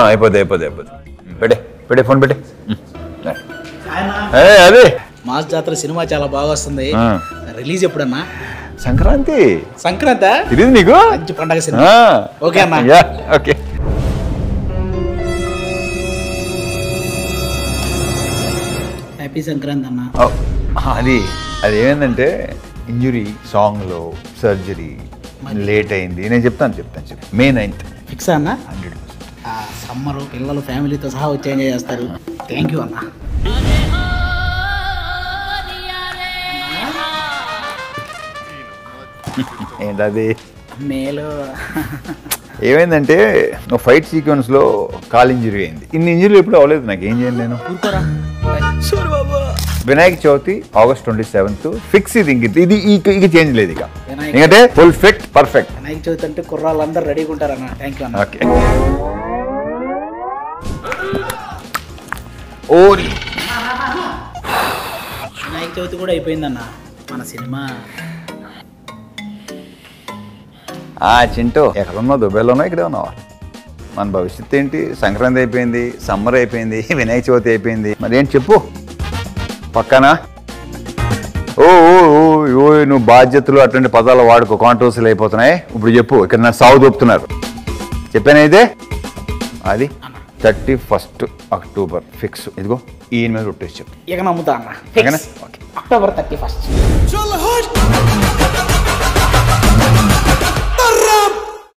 అయిపోద్ది పెట్టే ఫోన్ పెట్టే. అదే మాస్ జాతర సినిమా చాలా బాగా వస్తుంది, రిలీజ్ ఎప్పుడన్నా? సంక్రాంతి ఇది నీకు మంచి పండగ సినిమా. ఓకే అన్న. ఓకే. హ్యాపీ సంక్రాంతి అన్న. అది ఏమైందంటే ఇంజురీ సాంగ్లో సర్జరీ లేట్ అయింది. నేను చెప్తాను May 9th ఫిక్స్ అన్న. 100%. సమ్మర్ పిల్లలు ఫ్యామిలీతో సహా వచ్చి ఎంజాయ్ చేస్తారు. థ్యాంక్ యూ అన్న. ఏంటది మేలు ఏమైందంటే ఫైట్ సీక్వెన్స్ లో కాల్ ఇంజరీ అయింది. ఇన్ని ఇంజరీలు ఎప్పుడు అవ్వలేదు నాకు. ఏం చేయండి నేను. Vinayaka Chavithi August 27th fix. ఇది ఇక చేంజ్ లేదు ఇక. ఎందుకంటే full fit perfect. Vinayaka Chavithi అంటే కుర్రాళ్ళందరూ రెడీగా ఉంటారన్న. థ్యాంక్ యూ అన్న. ఓకే. ఓరి వినాయక చవితి కూడా అయిపోయిందన్న. మన సినిమా చింటూ ఎక్కడున్నావు? దుబాయ్లో ఇక్కడే ఉన్నావా? మన భవిష్యత్తు ఏంటి? సంక్రాంతి అయిపోయింది, సమ్మర్ అయిపోయింది, వినాయక చవితి అయిపోయింది, మరి ఏంటి చెప్పు. పక్కనా నువ్వు బాధ్యతలు అటువంటి పదాలు వాడుకో, కాంట్రవర్సీలు అయిపోతున్నాయి. ఇప్పుడు చెప్పు. ఇక్కడ నా సాగు దొప్పుతున్నారు. చెప్పాను అయితే అది 31st October ఫిక్స్. ఇదిగో ఈయన మీద రొట్టేసి చెప్పు. ఇక నమ్ముతా అన్న. October 31st.